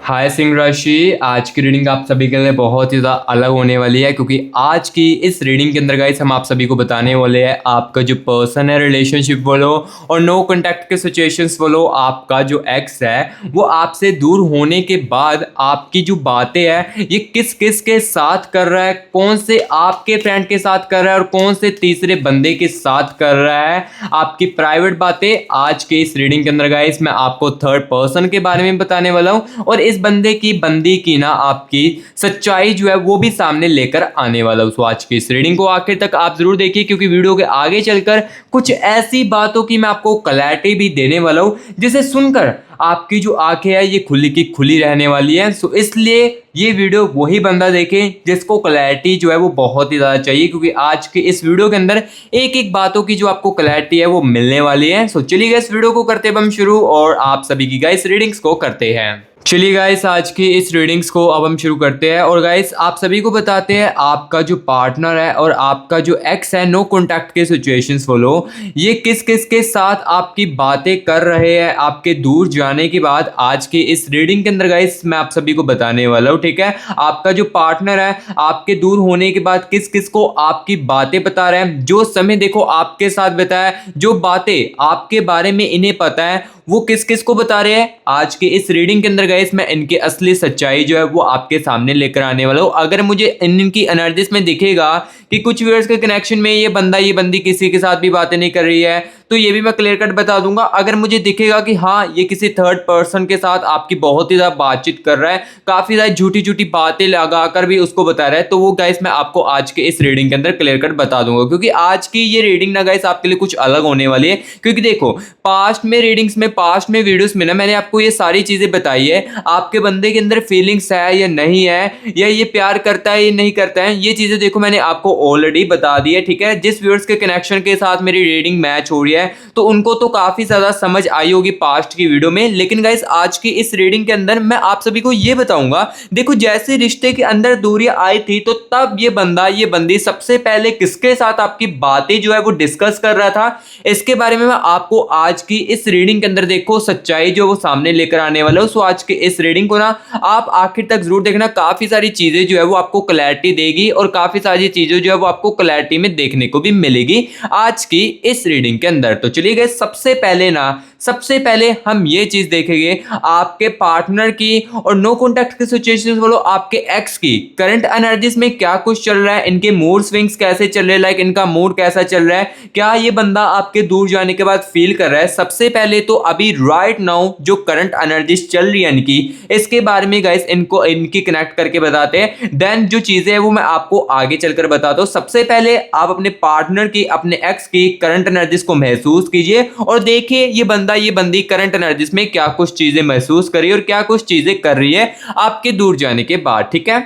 हाय सिंह राशि। आज की रीडिंग आप सभी के लिए बहुत ही ज़्यादा अलग होने वाली है, क्योंकि आज की इस रीडिंग के अंदर गाइस हम आप सभी को बताने वाले हैं आपका जो पर्सन है रिलेशनशिप बोलो और नो कॉन्टैक्ट के सिचुएशंस बोलो, आपका जो एक्स है वो आपसे दूर होने के बाद आपकी जो बातें हैं ये किस किस के साथ कर रहा है, कौन से आपके फ्रेंड के साथ कर रहा है और कौन से तीसरे बंदे के साथ कर रहा है, आपकी प्राइवेट बातें आज के इस रीडिंग के अंदर गाइस मैं आपको थर्ड पर्सन के बारे में बताने वाला हूं और इस बंदे की बंदी की ना आपकी सच्चाई जो है वो भी सामने लेकर आने वाला हूं। तो आज की इस रीडिंग को आखिर तक आप जरूर देखिए, क्योंकि वीडियो के आगे चलकर कुछ ऐसी बातों की मैं आपको क्लैरिटी भी देने वाला हूं जिसे सुनकर आपकी जो आंखें है ये खुली की खुली रहने वाली है। सो इसलिए ये वीडियो वही बंदा देखे जिसको क्लैरिटी जो है वो बहुत ही ज़्यादा चाहिए, क्योंकि आज के इस वीडियो के अंदर एक एक बातों की जो आपको क्लैरिटी है वो मिलने वाली है। सो चलिए गाइस वीडियो को करते हैं हम शुरू और आप सभी की गाइस रीडिंग्स को करते हैं। चलिए गाइस आज की इस रीडिंग्स को अब हम शुरू करते हैं और गाइस आप सभी को बताते हैं आपका जो पार्टनर है और आपका जो एक्स है नो कॉन्टैक्ट के सिचुएशंस बोलो ये किस किस के साथ आपकी बातें कर रहे हैं आपके दूर जाने के बाद। आज की इस रीडिंग के अंदर गाइस मैं आप सभी को बताने वाला हूँ, ठीक है। आपका जो पार्टनर है आपके दूर होने के बाद किस किस को आपकी बातें बता रहे हैं, जो समय देखो आपके साथ बताया, जो बातें आपके बारे में इन्हें पता है वो किस किस को बता रहे हैं। आज के इस रीडिंग के अंदर गाइस मैं इनकी असली सच्चाई जो है वो आपके सामने लेकर आने वाला हूं। अगर मुझे इनकी एनर्जीज में दिखेगा कि कुछ व्यूअर्स के कनेक्शन में ये बंदा ये बंदी किसी के साथ भी बातें नहीं कर रही है तो ये भी मैं क्लियर कट बता दूंगा। अगर मुझे दिखेगा कि हाँ ये किसी थर्ड पर्सन के साथ आपकी बहुत ही ज्यादा बातचीत कर रहा है, काफी ज्यादा झूठी झूठी बातें लगाकर भी उसको बता रहा है, तो वो गाइस मैं आपको आज के इस रीडिंग के अंदर क्लियर कट बता दूंगा। क्योंकि आज की ये रीडिंग ना गाइस आपके लिए कुछ अलग होने वाली है, क्योंकि देखो पास्ट में रीडिंग्स में पास्ट में वीडियोस में ना मैंने आपको ये सारी चीजें बताई है, आपके बंदे के अंदर फीलिंग्स है या नहीं है, या ये प्यार करता है या नहीं करता है, ये चीजें देखो मैंने आपको ऑलरेडी बता दी है, ठीक है। जिस व्यूअर्स के कनेक्शन के साथ मेरी रीडिंग मैच हो रही है तो उनको तो काफी ज्यादा समझ आई होगी पास्ट की वीडियो में, लेकिन गाइस आज की इस रीडिंग के अंदर मैं आप सभी को ये बताऊंगा। देखो जैसे रिश्ते के अंदर दूरियां आई थी तो तब ये बंदा ये बंदी सबसे पहले किसके साथ आपकी बातें जो है वो डिस्कस कर रहा था, इसके बारे में मैं आपको आज की इस रीडिंग के अंदर देखो सच्चाई जो वो सामने लेकर आने वाला हूं। सो आज के इस रीडिंग को ना आप आखिर तक जरूर देखना, काफी सारी चीजें जो है वो आपको क्लैरिटी देगी और काफी सारी चीजें जो है वो आपको क्लैरिटी में देखने को भी मिलेगी आज की इस रीडिंग के अंदर। तो चलिए गाइस सबसे पहले हम ये चीज देखेंगे आपके पार्टनर की और नो कॉन्टैक्ट की सिचुएशंस बोलो आपके एक्स की करंट एनर्जीज में क्या कुछ चल रहा है, इनके मूड स्विंग्स कैसे चल रहे हैं, लाइक इनका मूड कैसा चल रहा है, क्या ये बंदा आपके दूर जाने के बाद फील कर रहा है। सबसे पहले तो अभी राइट नाउ जो करंट एनर्जीज चल रही है इनकी, इसके बारे में गाइस इनको इनकी कनेक्ट करके बताते हैं, देन जो चीजें है वो मैं आपको आगे चलकर बताता हूं। सबसे पहले आप अपने पार्टनर की अपने एक्स की करंट एनर्जीज को महसूस कीजिए और देखिए ये बंदा ये बंदी करंट एनर्जीज में क्या कुछ चीजें महसूस कर रही है और क्या कुछ चीजें कर रही है आपके दूर जाने के बाद, ठीक है।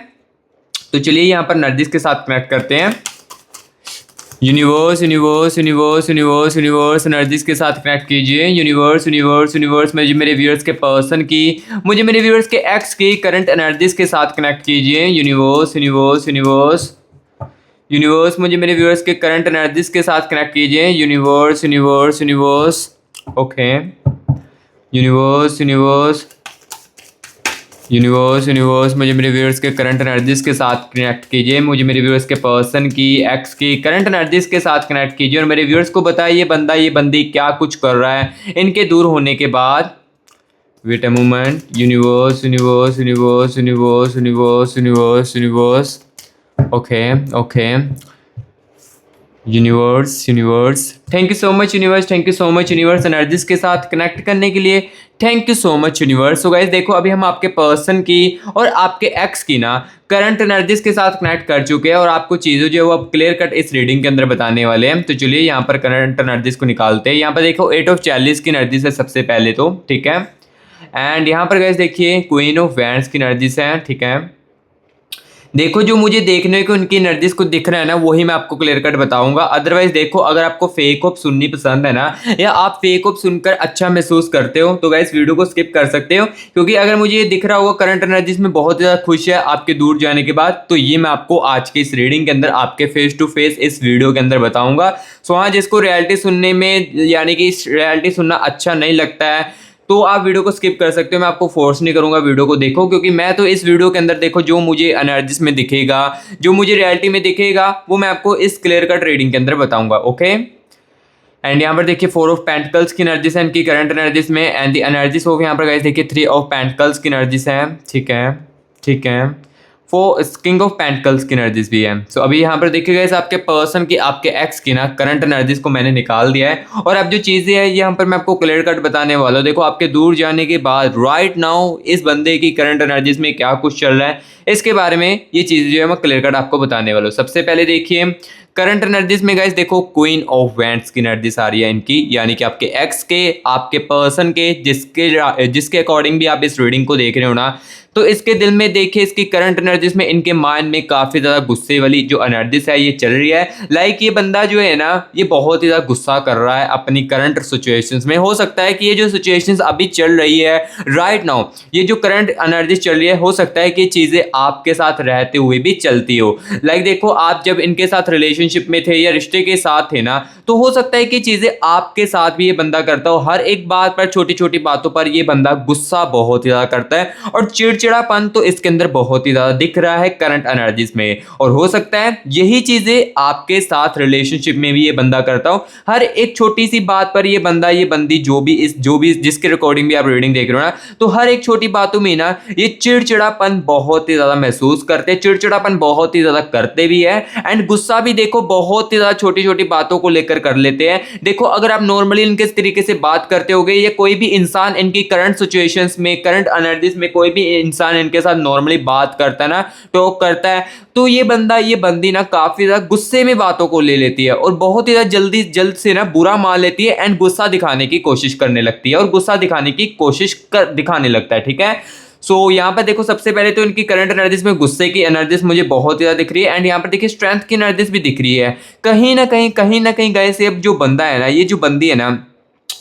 तो चलिए यहां पर एनर्जीज के साथ कनेक्ट करते हैं। Universe universe universe universe universe energies के साथ कनेक्ट कीजिए। यूनिवर्स यूनिवर्स यूनिवर्स मुझे मेरे व्यूअर्स के पर्सन की, मुझे मेरे व्यूअर्स के एक्स की करंट एनर्जीज के साथ कनेक्ट कीजिए। यूनिवर्स यूनिवर्स यूनिवर्स यूनिवर्स मुझे मेरे व्यूअर्स के करंट एनर्जीज के साथ कनेक्ट कीजिए। Universe universe universe okay. Universe universe universe universe मुझे मेरे व्यूअर्स के करंट एनर्जीज के साथ कनेक्ट कीजिए। मुझे मेरे व्यूअर्स के पर्सन की एक्स की करंट एनर्जीज के साथ कनेक्ट कीजिए और मेरे व्यूअर्स को बताइए बंदा ये बंदी क्या कुछ कर रहा है इनके दूर होने के बाद। Wait a moment. Universe universe universe universe universe universe universe okay okay. Universe universe thank you so much universe, thank you so much universe energies के साथ कनेक्ट करने के लिए, thank you so much universe. So guys देखो अभी हम आपके person की और आपके एक्स की ना करंट एनर्जीज के साथ कनेक्ट कर चुके हैं और आपको चीज़ें जो है वो अब क्लियर कट इस रीडिंग के अंदर बताने वाले हैं। तो चलिए यहाँ पर करंट एनर्जीज को निकालते हैं। यहाँ पर देखो 8 ऑफ चैलिस की एनर्जीज है सबसे पहले तो, ठीक है। एंड यहाँ पर गाइस देखिए क्वीन ऑफ वैंड्स की एनर्जीज है, ठीक है। देखो जो मुझे देखने को उनकी एनर्जीज को दिख रहा है ना वही मैं आपको क्लियर कट बताऊंगा। अदरवाइज देखो अगर आपको फेक होप सुननी पसंद है ना, या आप फेक होप सुनकर अच्छा महसूस करते हो तो गाइस वीडियो को स्किप कर सकते हो, क्योंकि अगर मुझे ये दिख रहा होगा करंट एनर्जीज में बहुत ज़्यादा खुश है आपके दूर जाने के बाद, तो ये मैं आपको आज के इस रीडिंग के अंदर आपके फेस टू फेस इस वीडियो के अंदर बताऊंगा। सो हाँ, जिसको रियलिटी सुनने में यानी कि रियलिटी सुनना अच्छा नहीं लगता है तो आप वीडियो को स्किप कर सकते हो, मैं आपको फोर्स नहीं करूंगा वीडियो को देखो, क्योंकि मैं तो इस वीडियो के अंदर देखो जो मुझे एनालिसिस में दिखेगा, जो मुझे रियलिटी में दिखेगा, वो मैं आपको इस क्लियर कट रीडिंग के अंदर बताऊंगा। ओके, एंड यहाँ पर देखिए 4 ऑफ पेंटिकल्स की एनर्जीज है इनकी करंट एनर्जीज में, एंड द एनर्जीज ऑफ यहाँ पर गाइस देखिए 3 ऑफ पेंटिकल्स की एनर्जीज है। ठीक है, ठीक है, 4 किंग ऑफ पेंटिकल्स की एनर्जीज भी है। सो अभी यहाँ पर देखिए गाइस आपके पर्सन की, आपके एक्स की ना करंट एनर्जीज को मैंने निकाल दिया है, और अब जो चीज़ें हैं यहाँ पर मैं आपको क्लियर कट बताने वाला हूँ। देखो आपके दूर जाने के बाद राइट नाउ इस बंदे की करंट एनर्जीज में क्या कुछ चल रहा है, इसके बारे में ये चीज़ जो है मैं क्लियर कट आपको बताने वाला हूँ। सबसे पहले देखिए करंट एनर्जीज में गाइस देखो क्वीन ऑफ वैंड्स की एनर्जीज आ रही है इनकी, यानी कि आपके एक्स के, आपके पर्सन के, जिसके अकॉर्डिंग भी आप इस रीडिंग को देख रहे हो ना, तो इसके दिल में देखिए इसकी करंट एनर्जीज में, इनके माइंड में काफी ज्यादा गुस्से वाली जो एनर्जीज है ये चल रही है। लाइक ये बंदा जो है ना, ये बहुत ही ज्यादा गुस्सा कर रहा है अपनी करंट सिचुएशंस में। हो सकता है कि ये जो सिचुएशंस अभी चल रही है राइट नाउ, ये जो करंट एनर्जीज चल रही है, हो सकता है कि चीजें आपके साथ रहते हुए भी चलती हो। लाइक देखो आप जब इनके साथ रिलेशनशिप में थे या रिश्ते के साथ थे ना, तो हो सकता है कि चीजें आपके साथ भी ये बंदा करता हो। हर एक बात पर, छोटी छोटी बातों पर ये बंदा गुस्सा बहुत ही ज्यादा करता है, और चिड़चिड़ापन तो इसके अंदर बहुत ही ज्यादा दिख रहा है करंट एनर्जीज में। और हो सकता है यही चीजें आपके साथ रिलेशनशिप में भी ये बंदा करता हो। हर एक छोटी सी बात पर ये बंदा, ये बंदी, जो भी जिसके रिकॉर्डिंग भी आप रीडिंग देख रहे हो ना, तो हर एक छोटी बातों में ना ये चिड़चिड़ापन बहुत ही ज्यादा महसूस करते हैं, चिड़चिड़ापन बहुत ही ज्यादा करते भी है, एंड गुस्सा भी देखो बहुत ही ज्यादा छोटी छोटी बातों को लेकर कर लेते हैं। देखो अगर आप नॉर्मली इनके तरीके से बात करते होगे, या कोई भी इंसान इनकी करंट सिचुएशंस में, करंट एनर्जीज में कोई भी इंसान इनके साथ नॉर्मली बात करता है ना, टॉक करता है, तो ये बंदा, ये बंदी ना काफी ज्यादा गुस्से में बातों को ले लेती है, और बहुत ही ज्यादा जल्द से ना बुरा मान लेती है, एंड गुस्सा दिखाने की कोशिश करने लगती है, और गुस्सा दिखाने की दिखाने लगता है। ठीक है, सो यहाँ पर देखो सबसे पहले तो इनकी करंट एनर्जीज में गुस्से की एनर्जीज मुझे बहुत ज्यादा दिख रही है, एंड यहाँ पर देखिए स्ट्रेंथ की एनर्जीज भी दिख रही है। कहीं ना कहीं गाइस ये जो बंदा है ना, ये जो बंदी है ना,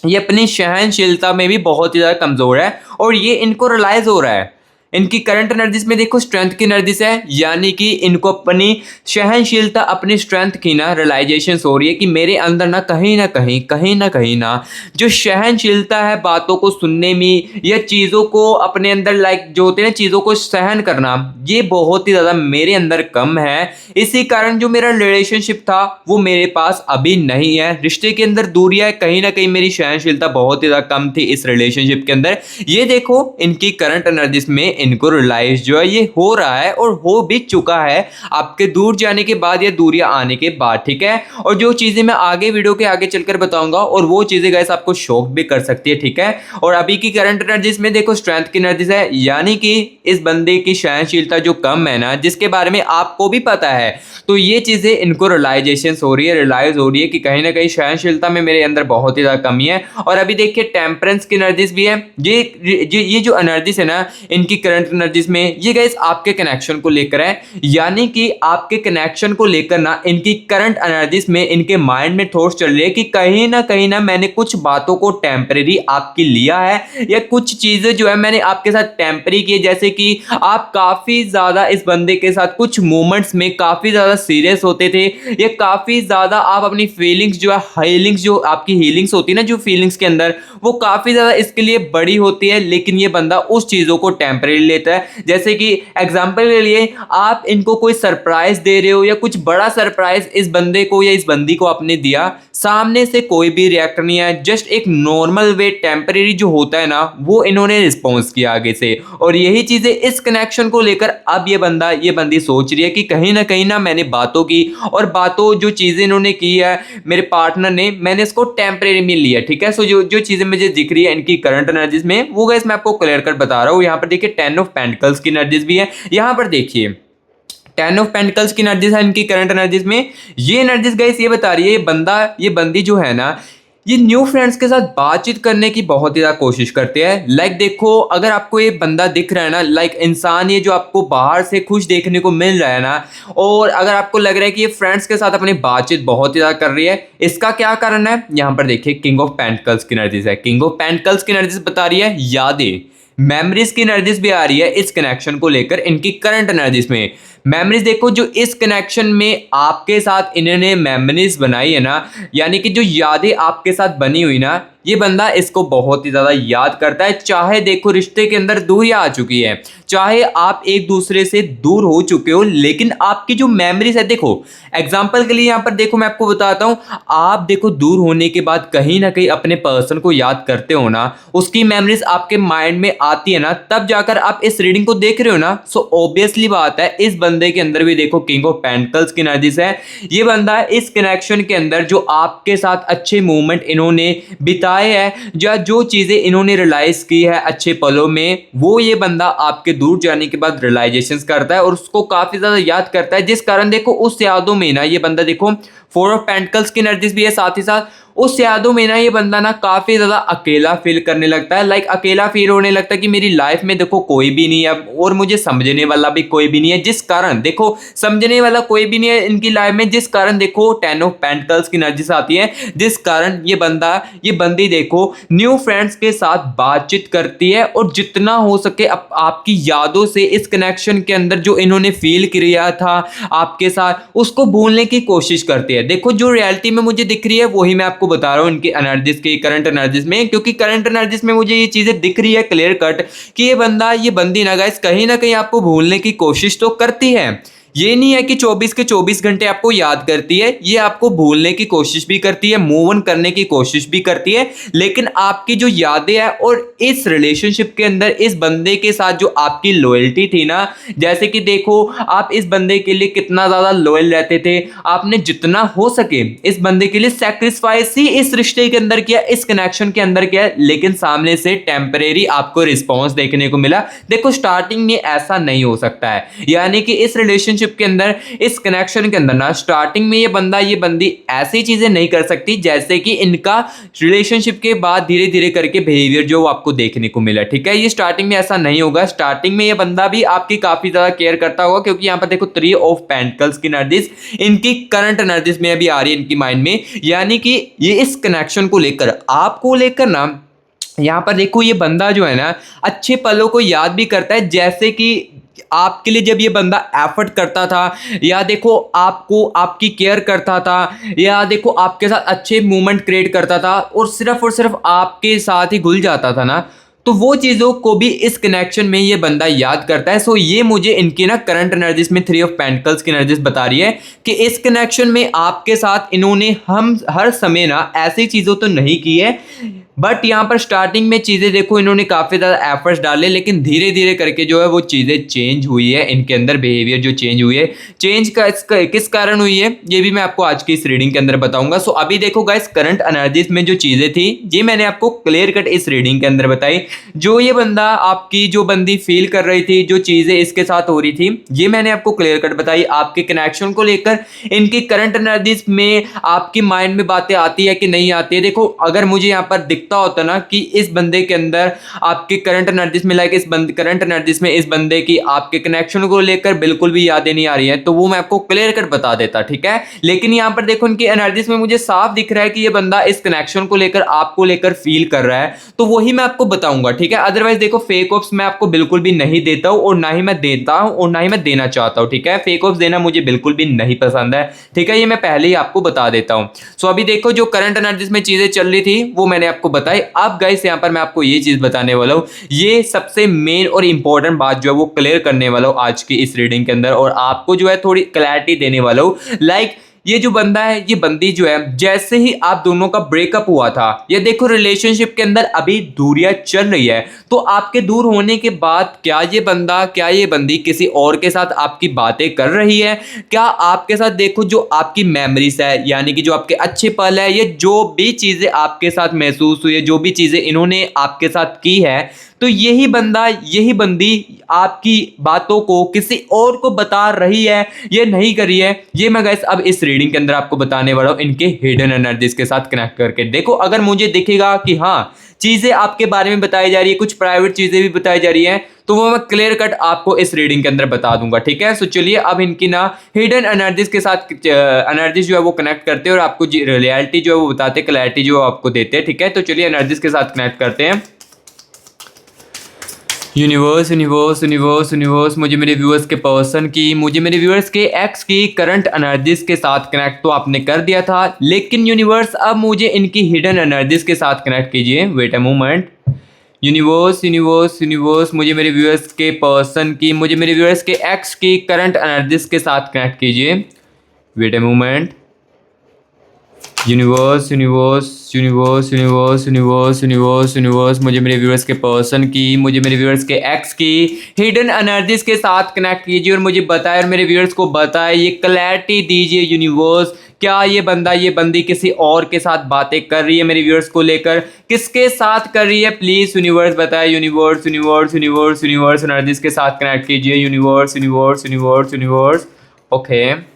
ये अपनी सहनशीलता में भी बहुत ही ज्यादा कमजोर है, और ये इनको रियलाइज हो रहा है। इनकी करंट एनर्जीज में देखो स्ट्रेंथ की एनर्जीज है, यानी कि इनको अपनी सहनशीलता, अपनी स्ट्रेंथ की ना रियलाइजेशन हो रही है कि मेरे अंदर ना कहीं ना जो सहनशीलता है बातों को सुनने में, या चीज़ों को अपने अंदर, लाइक जो होते हैं चीज़ों को सहन करना, ये बहुत ही ज़्यादा मेरे अंदर कम है। इसी कारण जो मेरा रिलेशनशिप था वो मेरे पास अभी नहीं है, रिश्ते के अंदर दूरियां, कहीं ना कहीं मेरी सहनशीलता बहुत ही ज़्यादा कम थी इस रिलेशनशिप के अंदर। ये देखो इनकी करंट एनर्जीज में इनको रियलाइज जो है ये हो रहा है, और हो भी चुका है आपके दूर जाने के बाद या दूरियां आने के बाद। ठीक है, और जो चीजें मैं आगे वीडियो के आगे चलकर बताऊंगा, और वो चीजें गाइस आपको शॉक भी कर सकती है। ठीक है, और अभी की करंट एनर्जीज में देखो स्ट्रेंथ की एनर्जीज है, यानी कि इस बंदे की सहनशीलता जो कम है ना, जिसके बारे में आपको भी पता है, तो ये चीजें इनको रियलाइजेशन हो रही है, रियलाइज हो रही है कि कहीं ना कहीं सहनशीलता में मेरे अंदर बहुत ही ज्यादा कमी है। और अभी देखिए टेम्परेंस की एनर्जीज भी है, ये जो एनर्जीज है ना इनकी करंट एनर्जीज में, ये गाइस आपके कनेक्शन को लेकर है, यानी कि आपके कनेक्शन को लेकर ना इनकी करंट एनर्जीज में, इनके माइंड में थॉट्स चल रही है कि कहीं ना मैंने कुछ बातों को टेम्परेरी आपकी लिया है, या कुछ चीजें जो है मैंने आपके साथ टेम्परेरी की, जैसे कि आप काफी ज्यादा इस बंदे के साथ कुछ मोमेंट्स में काफी ज्यादा सीरियस होते थे, या काफी ज्यादा आप अपनी फीलिंग्स जो है, हीलिंग्स, जो आपकी हीलिंग्स होती है ना जो फीलिंग्स के अंदर, वो काफी ज्यादा इसके लिए बड़ी होती है, लेकिन ये बंदा उस चीजों को टेम्परेरी लेता है। जैसे कि एग्जांपल के लिए आप इनको कोई सरप्राइज दे रहे हो, या कुछ बड़ा सरप्राइज इस बंदे को या इस बंदी को आपने दिया, सामने से कोई भी रिएक्ट नहीं है, जस्ट एक नॉर्मल वे टेम्परेरी जो होता है ना, वो इन्होंने रिस्पॉन्स किया आगे से। और यही चीजें इस कनेक्शन को लेकर अब ये बंदी सोच रही है कि कहीं ना मैंने बातों की, और बातों जो चीजें इन्होंने की है मेरे पार्टनर ने, मैंने इसको टेम्परेरी में लिया। ठीक है, सो जो चीजें मुझे दिख रही है इनकी करंट एनर्जीज में, वो गाइस मैं आपको क्लियर कर बता रहा हूं। यहाँ पर देखिए 10 ऑफ पेंटिकल्स की एनर्जीज भी है, यहाँ पर देखिए 10 ऑफ पेंटिकल्स की एनर्जीज है इनकी करंट एनर्जीज में। ये एनर्जीज गाइस ये बता रही है ये बंदी जो है ना, ये न्यू फ्रेंड्स के साथ बातचीत करने की बहुत ही ज़्यादा कोशिश करते हैं। लाइक देखो अगर आपको ये बंदा दिख रहा है ना, लाइक इंसान ये जो आपको बाहर से खुश देखने को मिल रहा है ना, और अगर आपको लग रहा है कि ये फ्रेंड्स के साथ अपनी बातचीत बहुत ही ज़्यादा कर रही है, इसका क्या कारण है? यहाँ पर देखिए किंग ऑफ पेंटिकल्स की एनर्जीज है। किंग ऑफ पेंटिकल्स की एनर्जीज बता रही है यादें, मेमोरीज की एनर्जीज भी आ रही है इस कनेक्शन को लेकर इनकी करंट एनर्जीज में। मेमोरीज देखो जो इस कनेक्शन में आपके साथ इन्होंने मेमोरीज बनाई है ना, यानी कि जो यादें आपके साथ बनी हुई ना, ये बंदा इसको बहुत ही ज़्यादा याद करता है। चाहे देखो रिश्ते के अंदर दूरियां आ चुकी है, चाहे आप एक दूसरे से दूर हो चुके हो, लेकिन आपकी जो मेमोरीज है, देखो एग्जाम्पल के लिए यहाँ पर देखो मैं आपको बताता हूँ, आप देखो दूर होने के बाद कहीं ना कहीं अपने पर्सन को याद करते हो ना, उसकी मेमोरीज आपके माइंड में आती है ना, तब जाकर आप इस रीडिंग को देख रहे हो ना। सो ऑब्वियसली बात है इस बंदे के अंदर भी देखो किंग ऑफ पेंटिकल्स की एनर्जीज है। ये बंदा इस कनेक्शन के अंदर जो आपके साथ अच्छे मोमेंट इन्होंने बिताए हैं, या जो चीजें इन्होंने रियलाइज की है अच्छे पलों में, वो ये बंदा आपके दूर जाने के बाद रियलाइजेशंस करता है और उसको काफी ज्यादा याद करता है, जिस कारण देखो उस यादों में ना ये बंदा देखो फोर ऑफ पेंटिकल्स की एनर्जीज भी है, साथ ही साथ उस यादों में ना ये बंदा ना काफी ज्यादा अकेला फील करने लगता है। लाइक अकेला फील होने लगता है कि मेरी लाइफ में देखो कोई भी नहीं है और मुझे समझने वाला भी कोई भी नहीं है, जिस कारण देखो समझने वाला कोई भी नहीं है इनकी लाइफ में, जिस कारण देखो टेन ऑफ पेंटिकल्स की एनर्जीज आती है, जिस कारण ये बंदी देखो न्यू फ्रेंड्स के साथ बातचीत करती है और जितना हो सके आपकी यादों से इस कनेक्शन के अंदर जो इन्होंने फील किया था आपके साथ, उसको भूलने की कोशिश करती है। देखो जो रियलिटी में मुझे दिख रही है वही मैं आपको बता रहा हूं इनकी एनर्जीज के करंट एनर्जीज में, क्योंकि करंट एनर्जीज में मुझे ये चीजें दिख रही है क्लियर कट कि ये बंदी ना गाइस कहीं ना कहीं आपको भूलने की कोशिश तो करती है। ये नहीं है कि 24 के 24 घंटे आपको याद करती है, ये आपको भूलने की कोशिश भी करती है, मूव ऑन करने की कोशिश भी करती है, लेकिन आपकी जो यादें हैं और इस रिलेशनशिप के अंदर इस बंदे के साथ जो आपकी लॉयल्टी थी ना, जैसे कि देखो आप इस बंदे के लिए कितना ज्यादा लॉयल रहते थे, आपने जितना हो सके इस बंदे के लिए सैक्रिफाइस ही इस रिश्ते के अंदर किया, इस कनेक्शन के अंदर किया, लेकिन सामने से टेम्परेरी आपको रिस्पॉन्स देखने को मिला। देखो स्टार्टिंग में ऐसा नहीं हो सकता है, यानी कि इस रिलेशनशिप के अंदर इस कनेक्शन के अंदर ना स्टार्टिंग में ये बंदी ऐसी चीजें नहीं कर सकती जैसे कि इनका रिलेशनशिप के बाद धीरे धीरे करके बिहेवियर जो आपको देखने को मिला। ठीक है, ये स्टार्टिंग में ऐसा नहीं होगा। स्टार्टिंग में ये बंदा भी आपकी काफी ज्यादा केयर करता होगा, क्योंकि यहां पर देखो थ्री ऑफ पेंटिकल्स की एनर्जीज इनकी करंट एनर्जीज में अभी आ रही है इनकी माइंड में, यानी कि ये इस कनेक्शन को लेकर आपको लेकर ना यहां पर देखो ये बंदा जो है ना अच्छे पलों को याद भी करता है, जैसे कि आपके लिए जब ये बंदा एफर्ट करता था, या देखो आपको आपकी केयर करता था, या देखो आपके साथ अच्छे मूवमेंट क्रिएट करता था और सिर्फ आपके साथ ही घुल जाता था ना, तो वो चीज़ों को भी इस कनेक्शन में ये बंदा याद करता है। सो ये मुझे इनकी ना करंट एनर्जीज में थ्री ऑफ पेंटिकल्स की एनर्जीज बता रही है कि इस कनेक्शन में आपके साथ इन्होंने हम हर समय ना ऐसी चीज़ों तो नहीं की है, बट यहाँ पर स्टार्टिंग में चीज़ें देखो इन्होंने काफ़ी ज़्यादा एफर्ट्स डाले, लेकिन धीरे धीरे करके जो है वो चीज़ें चेंज हुई है, इनके अंदर बिहेवियर जो चेंज हुई है, चेंज का किस कारण हुई है ये भी मैं आपको आज की इस रीडिंग के अंदर बताऊंगा। सो अभी देखो गाइस करंट एनर्जीज में जो चीज़ें थी ये मैंने आपको क्लियर कट इस रीडिंग के अंदर बताई। जो ये बंदा आपकी जो बंदी फील कर रही थी, जो चीज़ें इसके साथ हो रही थी, ये मैंने आपको क्लियर कट बताई। आपके कनेक्शन को लेकर इनकी करंट एनर्जीज में आपकी माइंड में बातें आती है कि नहीं आती है। देखो अगर मुझे यहाँ पर दिखता होता ना कि इस बंदे के अंदर आपके करंट एनर्जीज में करंट एनर्जीज में इस बंदे की आपके कनेक्शन को लेकर बिल्कुल भी यादें नहीं आ रही है, तो वो मैं आपको क्लियर कट बता देता, ठीक है। लेकिन यहाँ पर देखो इनकी एनर्जीज में मुझे साफ दिख रहा है कि ये बंदा इस कनेक्शन को लेकर आपको लेकर फील कर रहा है, तो वही मैं आपको बताऊंगा, ठीक है। अदरवाइज देखो फेक ऑप्स मैं आपको बिल्कुल भी नहीं देता हूं, और ना ही मैं देता हूं और ना ही मैं देना चाहता हूं, ठीक है। फेक ऑप्स देना मुझे बिल्कुल भी नहीं पसंद है, ठीक है, ये मैं पहले ही आपको बता देता हूं। सो अभी देखो जो करंट एनर्जीज में चीजें चल रही थी वो मैंने आपको बताई। अब गाइस यहाँ पर मैं आपको ये चीज बताने वाला हूँ, ये सबसे मेन और इंपॉर्टेंट बात जो है वो क्लियर करने वाला हूँ आज की इस रीडिंग के अंदर, और आपको जो है थोड़ी क्लैरिटी देने वाला हूँ। लाइक ये जो बंदा है, ये बंदी जो है, जैसे ही आप दोनों का ब्रेकअप हुआ था, ये देखो रिलेशनशिप के अंदर अभी दूरियां चल रही है, तो आपके दूर होने के बाद क्या ये बंदी किसी और के साथ आपकी बातें कर रही है? क्या आपके साथ देखो जो आपकी मेमोरीज है, यानी कि जो आपके अच्छे पल है, ये जो भी चीजें आपके साथ महसूस हुई है, जो भी चीजें इन्होंने आपके साथ की है, तो यही बंदी आपकी बातों को किसी और को बता रही है, ये नहीं कर रही है। ये मैं गाइस अब इस रीडिंग के अंदर आपको बताने वाला हूं इनके हिडन एनर्जीज के साथ कनेक्ट करके। देखो अगर मुझे दिखेगा कि हाँ चीजें आपके बारे में बताई जा रही है, कुछ प्राइवेट चीजें भी बताई जा रही है, तो वो मैं क्लियर कट आपको इस रीडिंग के अंदर बता दूंगा, ठीक है। सो चलिए अब इनकी ना हिडन एनर्जीज के साथ एनर्जीज जो है वो कनेक्ट करते हैं और आपको रियलिटी जो है वो बताते हैं, क्लैरिटी जो आपको देते हैं, ठीक है। तो चलिए एनर्जीज के साथ कनेक्ट करते हैं। यूनिवर्स यूनिवर्स यूनिवर्स यूनिवर्स मुझे मेरे व्यूअर्स के पर्सन की, मुझे मेरे व्यूअर्स के एक्स की करंट एनर्जीज के साथ कनेक्ट तो आपने कर दिया था, लेकिन यूनिवर्स अब मुझे इनकी हिडन एनर्जीज के साथ कनेक्ट कीजिए। Wait a moment. Universe universe universe मुझे मेरे व्यूअर्स के पर्सन की, मुझे मेरे व्यूअर्स के एक्स की करंट एनर्जीज के साथ कनेक्ट कीजिए। Wait a moment. Universe universe universe universe universe universe universe मुझे मेरे व्यूअर्स के पर्सन की, मुझे मेरे व्यूअर्स के एक्स की हिडन एनर्जीज के साथ कनेक्ट कीजिए और मुझे बताए और मेरे व्यूअर्स को बताए, ये क्लैरिटी दीजिए यूनिवर्स। क्या ये बंदा ये बंदी किसी और के साथ बातें कर रही है मेरे व्यूअर्स को लेकर, किसके साथ कर रही है? प्लीज यूनिवर्स बताए। Universe universe universe universe energies के साथ कनेक्ट कीजिए। Universe universe universe universe. Okay.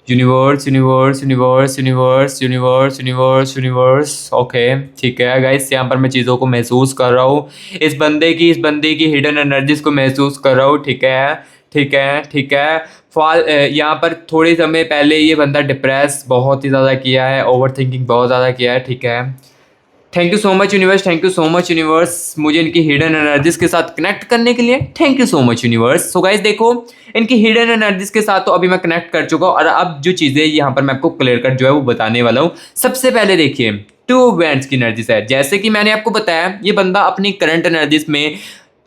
Universe universe universe universe universe universe universe. Okay ठीक है गाइस, यहाँ पर मैं चीज़ों को महसूस कर रहा हूँ, इस बंदे की हिडन एनर्जीज को महसूस कर रहा हूँ। ठीक है ठीक है ठीक है। यहाँ पर थोड़े समय पहले ये बंदा डिप्रेस बहुत ही ज़्यादा किया है, ओवर थिंकिंग बहुत ज़्यादा किया है। ठीक है। Thank you so much universe, thank you so much universe मुझे इनकी हिडन एनर्जीज के साथ कनेक्ट करने के लिए। Thank you so much universe. So guys देखो, इनकी हिडन एनर्जीज के साथ तो अभी मैं कनेक्ट कर चुका हूँ और अब जो चीज़ें यहाँ पर मैं आपको क्लियर कट जो है वो बताने वाला हूँ। सबसे पहले देखिए, टू ऑफ वैंड्स की एनर्जीज है। जैसे कि मैंने आपको बताया, ये बंदा अपनी करंट एनर्जीज में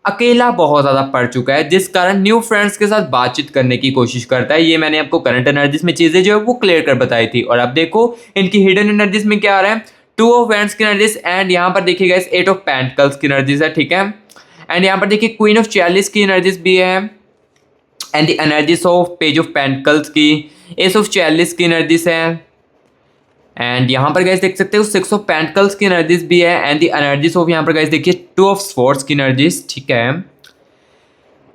अकेला बहुत ज़्यादा पड़ चुका है, जिस कारण न्यू फ्रेंड्स के साथ बातचीत करने की कोशिश करता है। ये मैंने आपको करंट एनर्जीज में चीज़ें जो है वो क्लियर कर बताई थी। और अब देखो इनकी हिडन एनर्जीज में क्या आ रहा है, टू ऑफ वैंड्स की एनर्जीज एंड यहाँ पर देखिएगा इस एट ऑफ पेंटिकल्स की एनर्जीज है। ठीक है। एंड यहाँ पर देखिए क्वीन ऑफ चैलिस की एनर्जीज भी है and the energies of page of pentacles की, एस ऑफ चैलिस की एनर्जीज है एंड यहाँ पर गाइस देख सकते हो सिक्स ऑफ पेंटिकल्स की एनर्जीज भी है एंड द एनर्जीज ऑफ यहाँ पर गाइस देखिए टू ऑफ स्वॉर्ड्स की एनर्जीज। ठीक है।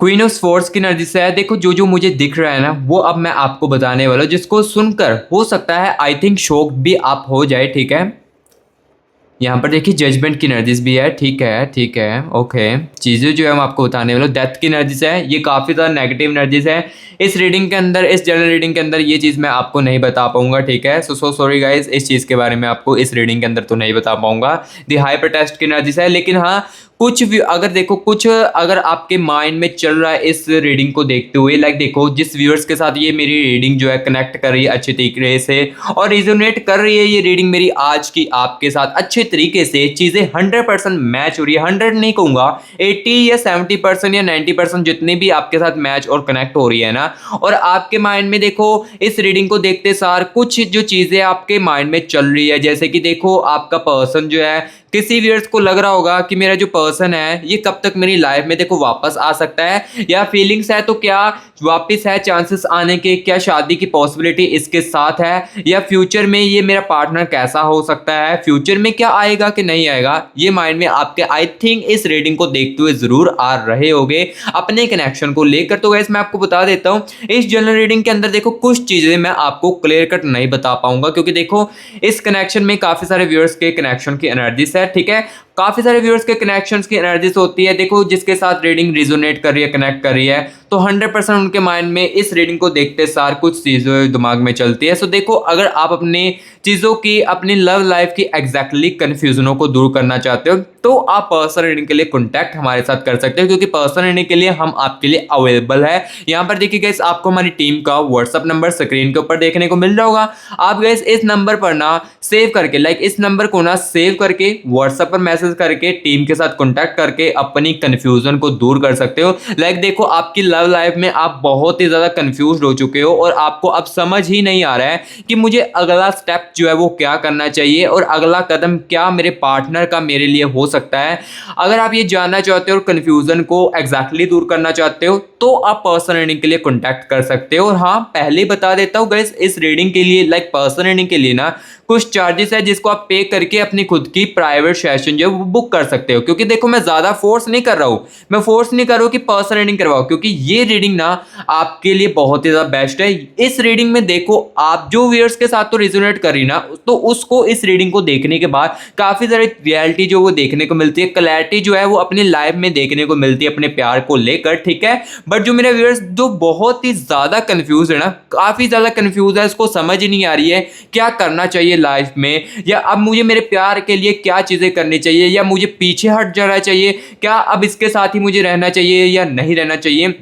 क्वीन ऑफ स्वॉर्ड्स की एनर्जी से है। देखो जो जो मुझे दिख रहा है ना, वो अब मैं आपको बताने वाला हूँ, जिसको सुनकर हो सकता है आई थिंक शॉक भी आप हो जाए। ठीक है। यहाँ पर देखिए जजमेंट की एनर्जीज भी है। ठीक है ठीक है। ओके। चीज़ें जो है मैं आपको बताने वाला हूँ, डेथ की एनर्जीज है, ये काफ़ी ज़्यादा नेगेटिव एनर्जीज है इस रीडिंग के अंदर, इस जनरल रीडिंग के अंदर ये चीज़ मैं आपको नहीं बता पाऊंगा। ठीक है। सो सॉरी गाइज, इस चीज़ के बारे में आपको इस रीडिंग के अंदर तो नहीं बता पाऊंगा। दी हाइपर टेस्ट की एनर्जीज है, लेकिन हाँ कुछ भी अगर देखो, कुछ अगर आपके माइंड में चल रहा है इस रीडिंग को देखते हुए, लाइक देखो जिस व्यूअर्स के साथ ये मेरी रीडिंग जो है कनेक्ट कर रही है अच्छे तरीके से और रिजोनेट कर रही है, ये रीडिंग मेरी आज की आपके साथ अच्छे तरीके से चीज़ें 100% मैच हो रही है। 100 नहीं कहूँगा, 80 या 70% या 90% जितनी भी आपके साथ मैच और कनेक्ट हो रही है ना, और आपके माइंड में देखो इस रीडिंग को देखते सार कुछ जो चीज़ें आपके माइंड में चल रही है, जैसे कि देखो आपका पर्सन जो है, किसी व्यूअर्स को लग रहा होगा कि मेरा जो पर्सन है ये कब तक मेरी लाइफ में देखो वापस आ सकता है, या फीलिंग्स है तो क्या वापस है चांसेस आने के, क्या शादी की पॉसिबिलिटी इसके साथ है, या फ्यूचर में ये मेरा पार्टनर कैसा हो सकता है, फ्यूचर में क्या आएगा कि नहीं आएगा, ये माइंड में आपके आई थिंक इस रीडिंग को देखते हुए जरूर आ रहे होंगे अपने कनेक्शन को लेकर। तो गैस मैं आपको बता देता हूँ, इस जनरल रीडिंग के अंदर देखो कुछ चीजें मैं आपको क्लियर कट नहीं बता पाऊंगा, क्योंकि देखो इस कनेक्शन में काफी सारे व्यूअर्स के कनेक्शन की एनर्जीज है। ठीक है। काफी सारे व्यूअर्स के कनेक्शंस की एनर्जीज होती है, देखो जिसके साथ रीडिंग रिजोनेट कर रही है, कनेक्ट कर रही है, तो 100% उनके माइंड में इस रीडिंग को देखते सार कुछ चीज़ें दिमाग में चलती है। सो देखो अगर आप अपनी चीज़ों की, अपनी लव लाइफ की एग्जैक्टली कन्फ्यूजनों को दूर करना चाहते हो, तो आप पर्सनल रीडिंग के लिए कॉन्टैक्ट हमारे साथ कर सकते हो, क्योंकि पर्सनल रीडिंग के लिए हम आपके लिए अवेलेबल है। यहाँ पर देखिए गाइस, आपको हमारी टीम का व्हाट्सअप नंबर स्क्रीन के ऊपर देखने को मिल रहा होगा। आप गाइस इस नंबर पर ना सेव करके, लाइक इस नंबर को ना सेव करके व्हाट्सएप पर मैसेज करके टीम के साथ कॉन्टैक्ट करके अपनी कंफ्यूजन को दूर कर सकते हो। लाइक देखो आपकी लव लाइफ में आप बहुत ही ज्यादा कंफ्यूज हो चुके हो और आपको अब समझ ही नहीं आ रहा है कि मुझे अगला स्टेप जो है वो क्या करना चाहिए और अगला कदम क्या मेरे पार्टनर का मेरे लिए हो सकता है। अगर आप ये जानना चाहते हो और कंफ्यूजन को एग्जैक्टली दूर करना चाहते हो, तो आप पर्सनल रीडिंग के लिए कॉन्टैक्ट कर सकते हो। और हाँ पहले बता देता हूँ गाइस, इस रीडिंग के लिए, लाइक पर्सनल रीडिंग के लिए ना कुछ चार्जेस है जिसको आप पे करके अपनी खुद की प्राइवेट सेशन जो है वो बुक कर सकते हो। क्योंकि देखो मैं ज्यादा फोर्स नहीं कर रहा हूँ, मैं फोर्स नहीं कर रहा हूँ कि पर्सनल रीडिंग करवाओ, क्योंकि ये रीडिंग ना आपके लिए बहुत ही ज्यादा बेस्ट है। इस रीडिंग में देखो आप जो व्यूअर्स के साथ तो रिजोनेट कर रही ना, तो उसको इस रीडिंग को देखने के बाद काफी सारी रियलिटी जो वो देखने को मिलती है, क्लैरिटी जो है वो अपनी लाइफ में देखने को मिलती है अपने प्यार को लेकर। ठीक है। बट जो मेरे व्यूअर्स जो बहुत ही ज्यादा कंफ्यूज है ना, काफी ज्यादा कंफ्यूज है, उसको समझ ही नहीं आ रही है क्या करना चाहिए चाहिए लाइफ में, या अब मुझे मेरे प्यार के लिए क्या चीज़ें करनी चाहिए, या मुझे पीछे हट जाना चाहिए, क्या अब इसके साथ ही मुझे रहना चाहिए या नहीं रहना चाहिए।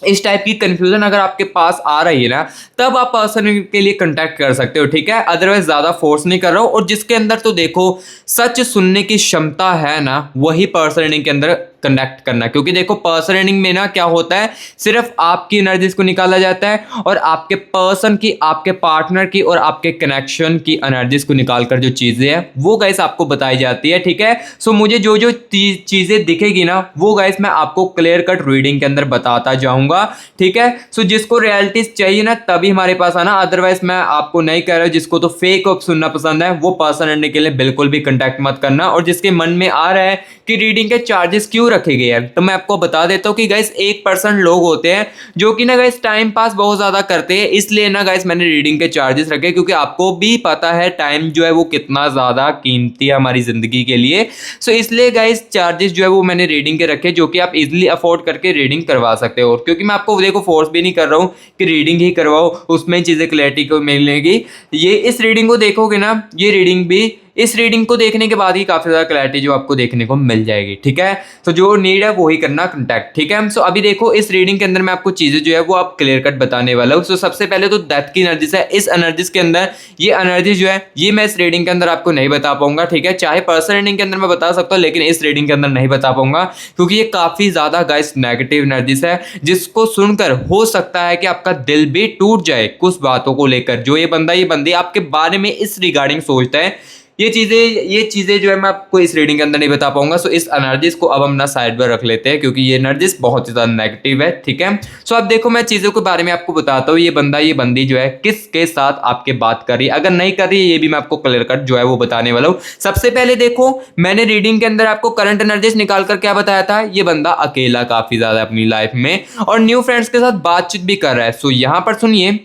इस टाइप की कंफ्यूजन अगर आपके पास आ रही है ना, तब आप पर्सन के लिए कांटेक्ट कर सकते हो, ठीक है। अदरवाइज ज़्यादा फोर्स नहीं कर रहा हूँ। और जिसके अंदर तो देखो सच सुनने की क्षमता है ना, वही पर्सन रीडिंग के अंदर कनेक्ट करना। क्योंकि देखो पर्सन रीडिंग में ना क्या होता है, सिर्फ आपकी एनर्जीज को निकाला जाता है और आपके पर्सन की, आपके पार्टनर की और आपके कनेक्शन की एनर्जीज को निकाल कर जो चीज़ें हैं वो गाइस आपको बताई जाती है, ठीक है। सो मुझे जो जो चीज़ें दिखेगी ना वो गाइस मैं आपको क्लियर कट रीडिंग के अंदर बताता जाऊंगा, ठीक है। सो जिसको रियलिटीज चाहिए ना तभी हमारे पास आना, अदरवाइज मैं आपको नहीं कह रहा हूं। जिसको तो फेक ऑफ सुनना पसंद है वो पर्सन रीडिंग के लिए बिल्कुल भी कांटेक्ट मत करना। और जिसके मन में आ रहा है कि रीडिंग के चार्जेस क्यों रखे गए हैं, तो मैं आपको बता देता हूं कि गाइस 1% लोग होते हैं जो कि ना गाइस टाइम पास बहुत ज्यादा करते हैं, इसलिए ना गाइस मैंने रीडिंग के चार्जेस रखे, क्योंकि आपको भी पता है टाइम जो है वो कितना ज्यादा कीमती है हमारी जिंदगी के लिए। सो इसलिए गाइस चार्जेस जो है वो मैंने रीडिंग के रखे, जो कि आप इजीली अफोर्ड करके रीडिंग करवा सकते हो। क्योंकि मैं आपको देखो फोर्स भी नहीं कर रहा हूँ कि रीडिंग ही करवाओ, उसमें चीजें क्लैरिटी को मिलेगी। ये इस रीडिंग को देखोगे ना, ये रीडिंग भी इस रीडिंग को देखने के बाद ही काफी ज्यादा क्लैरिटी जो आपको देखने को मिल जाएगी, ठीक है। तो जो नीड है वो ही करना कांटेक्ट, ठीक है। सो अभी देखो इस रीडिंग के अंदर मैं आपको चीजें जो है वो आप क्लियर कट बताने वाला हूँ। सो सबसे पहले तो डेथ की एनर्जीज है, इस एनर्जीज के अंदर ये एनर्जी जो है ये मैं इस रीडिंग के अंदर आपको नहीं बता पाऊंगा, ठीक है। चाहे पर्सन रीडिंग के अंदर मैं बता सकता हूँ, लेकिन इस रीडिंग के अंदर नहीं बता पाऊंगा, क्योंकि ये काफी ज्यादा गाइस नेगेटिव एनर्जीज है, जिसको सुनकर हो सकता है कि आपका दिल भी टूट जाए कुछ बातों को लेकर। जो ये बंदा ये बंदी आपके बारे में इस रिगार्डिंग सोचता है, ये चीजें जो है मैं आपको इस रीडिंग के अंदर नहीं बता पाऊंगा। सो इस एनर्जीज को अब हम ना साइड पर रख लेते हैं, क्योंकि ये एनर्जीज बहुत ही ज्यादा नेगेटिव है, ठीक है। सो अब देखो मैं चीजों के बारे में आपको बताता हूँ, ये बंदा ये बंदी जो है किसके साथ आपके बात कर रही है, अगर नहीं कर रही है ये भी मैं आपको क्लियर कट जो है वो बताने वाला हूँ। सबसे पहले देखो मैंने रीडिंग के अंदर आपको करंट एनर्जीज निकाल कर क्या बताया था, ये बंदा अकेला काफी ज्यादा अपनी लाइफ में और न्यू फ्रेंड्स के साथ बातचीत भी कर रहा है। सो यहां पर सुनिए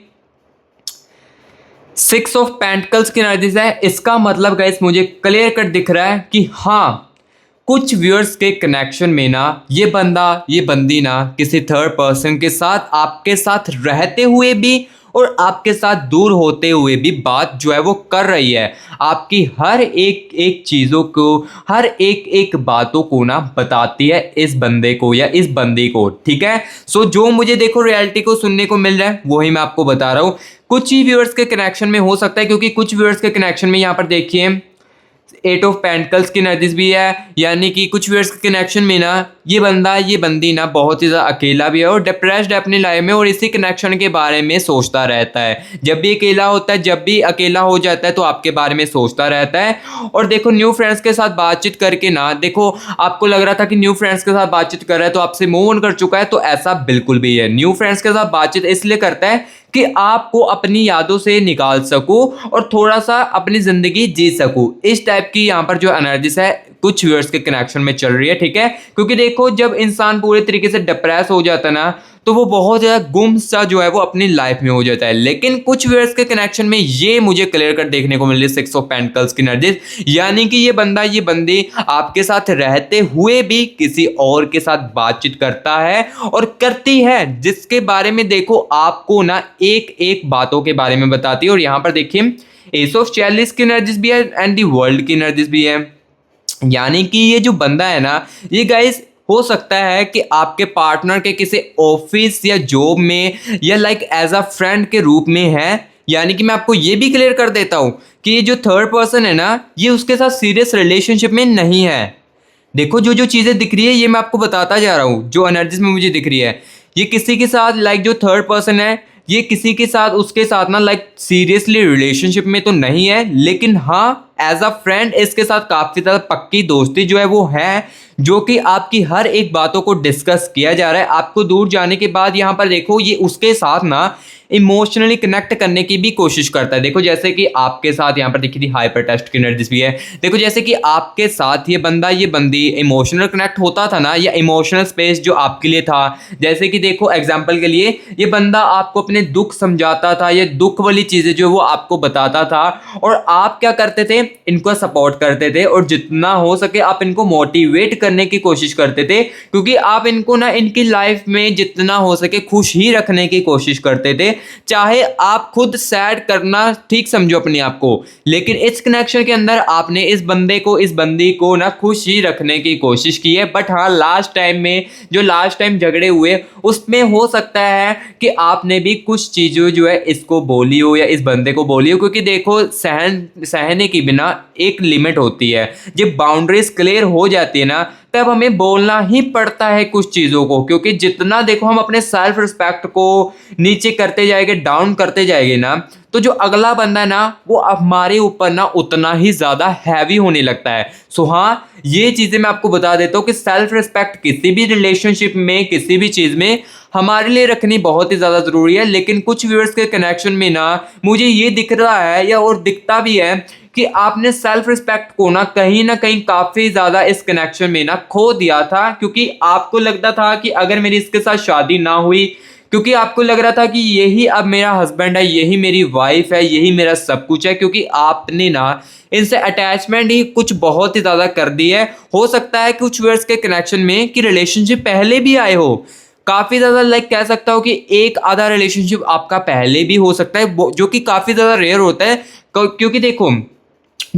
6 ऑफ पेंटिकल्स की एनर्जीज है, इसका मतलब गाइस मुझे क्लियर कट दिख रहा है कि हाँ कुछ व्यूअर्स के कनेक्शन में ना ये बंदा ये बंदी ना किसी थर्ड पर्सन के साथ आपके साथ रहते हुए भी और आपके साथ दूर होते हुए भी बात जो है वो कर रही है, आपकी हर एक एक चीज़ों को, हर एक एक बातों को ना बताती है इस बंदे को या इस बंदी को, ठीक है। सो जो मुझे देखो रियलिटी को सुनने को मिल रहा है वही मैं आपको बता रहा हूँ। कुछ ही व्यूअर्स के कनेक्शन में हो सकता है, क्योंकि कुछ व्यूअर्स के कनेक्शन में यहाँ पर देखिए 8 ऑफ पेंटिकल्स की एनर्जीज भी है, यानी कि कुछ व्यूअर्स के कनेक्शन में ना ये बंदा ये बंदी ना बहुत ही ज़्यादा अकेला भी है और डिप्रेस्ड है अपनी लाइफ में, और इसी कनेक्शन के बारे में सोचता रहता है। जब भी अकेला होता है, जब भी अकेला हो जाता है तो आपके बारे में सोचता रहता है। और देखो न्यू फ्रेंड्स के साथ बातचीत करके ना, देखो आपको लग रहा था कि न्यू फ्रेंड्स के साथ बातचीत कर रहा है तो आपसे मूव ऑन कर चुका है, तो ऐसा बिल्कुल भी है। न्यू फ्रेंड्स के साथ बातचीत इसलिए करता है कि आपको अपनी यादों से निकाल सकूं और थोड़ा सा अपनी जिंदगी जी सकूं, इस टाइप की यहाँ पर जो एनर्जीज है कुछ व्यूअर्स के कनेक्शन में चल रही है, ठीक है। क्योंकि देखो जब इंसान पूरे तरीके से डिप्रेस हो जाता है ना तो वो बहुत ज़्यादा गुम सा जो है वो अपनी लाइफ में हो जाता है। लेकिन कुछ व्यूअर्स के कनेक्शन में ये मुझे क्लियर कट देखने को मिल रही है 6 ऑफ पेंटिकल्स की एनर्जीज, यानी कि ये बंदा ये बंदी आपके साथ रहते हुए भी किसी और के साथ बातचीत करता है और करती है, जिसके बारे में देखो आपको ना एक एक बातों के बारे में बताती है। और यहाँ पर देखिए एस ऑफ चैलिस की एनर्जीज भी है एंड दी वर्ल्ड की एनर्जीज भी है, यानी कि ये जो बंदा है ना ये गाइस हो सकता है कि आपके पार्टनर के किसी ऑफिस या जॉब में या लाइक एज अ फ्रेंड के रूप में है। यानी कि मैं आपको ये भी क्लियर कर देता हूं कि ये जो थर्ड पर्सन है ना ये उसके साथ सीरियस रिलेशनशिप में नहीं है। देखो जो जो चीज़ें दिख रही है ये मैं आपको बताता जा रहा हूँ, जो एनर्जीज में मुझे दिख रही है ये किसी के साथ लाइक जो थर्ड पर्सन है ये किसी के साथ उसके साथ ना लाइक सीरियसली रिलेशनशिप में तो नहीं है, लेकिन हाँ एज अ फ्रेंड इसके साथ काफ़ी ज़्यादा पक्की दोस्ती जो है वो है, जो कि आपकी हर एक बातों को डिस्कस किया जा रहा है। आपको दूर जाने के बाद यहाँ पर देखो ये उसके साथ ना इमोशनली कनेक्ट करने की भी कोशिश करता है। देखो जैसे कि आपके साथ यहाँ पर देखी थी हाइपर टेस्ट की एनर्जीज भी है। देखो जैसे कि आपके साथ ये बंदा ये बंदी इमोशनल कनेक्ट होता था ना, या इमोशनल स्पेस जो आपके लिए था, जैसे कि देखो एग्जांपल के लिए ये बंदा आपको अपने दुख समझाता था, ये दुख वाली चीज़ें जो वो आपको बताता था और आप क्या करते थे इनको सपोर्ट करते थे और जितना हो सके आप इनको मोटिवेट करने की कोशिश करते थे, क्योंकि आप इनको ना इनकी लाइफ में जितना हो सके खुश ही रखने की कोशिश करते थे। चाहे आप खुद सैड करना ठीक समझो अपने आप को, लेकिन इस कनेक्शन के अंदर आपने इस बंदे को, इस बंदी को ना खुश ही रखने की कोशिश की है। बट हाँ, लास्ट टाइम में जो लास्ट टाइम झगड़े हुए उसमें हो सकता है कि आपने भी कुछ चीज़ों जो है इसको बोली हो या इस बंदे को बोली हो, क्योंकि देखो सहने की बिना एक लिमिट होती है। जब बाउंड्रीज क्लियर हो जाती है ना, तब हमें बोलना ही पड़ता है कुछ चीज़ों को, क्योंकि जितना देखो हम अपने सेल्फ रिस्पेक्ट को नीचे करते जाएंगे, डाउन करते जाएंगे ना, तो जो अगला बंदा है ना वो हमारे ऊपर ना उतना ही ज़्यादा हैवी होने लगता है। सो हाँ, ये चीज़ें मैं आपको बता देता हूँ कि सेल्फ रिस्पेक्ट किसी भी रिलेशनशिप में, किसी भी चीज़ में हमारे लिए रखनी बहुत ही ज़्यादा ज़रूरी है। लेकिन कुछ व्यूअर्स के कनेक्शन में ना मुझे ये दिख रहा है या और दिखता भी है कि आपने सेल्फ रिस्पेक्ट को ना कहीं काफ़ी ज़्यादा इस कनेक्शन में ना खो दिया था, क्योंकि आपको लगता था कि अगर मेरी इसके साथ शादी ना हुई, क्योंकि आपको लग रहा था कि यही अब मेरा हस्बैंड है, यही मेरी वाइफ है, यही मेरा सब कुछ है, क्योंकि आपने ना इनसे अटैचमेंट ही कुछ बहुत ही ज़्यादा कर दी है। हो सकता है कुछ वर्ड्स के कनेक्शन में कि रिलेशनशिप पहले भी आए हो, काफ़ी ज़्यादा लाइक कह सकता हूँ कि एक आधा रिलेशनशिप आपका पहले भी हो सकता है, जो कि काफ़ी ज़्यादा रेयर होता है। क्योंकि देखो,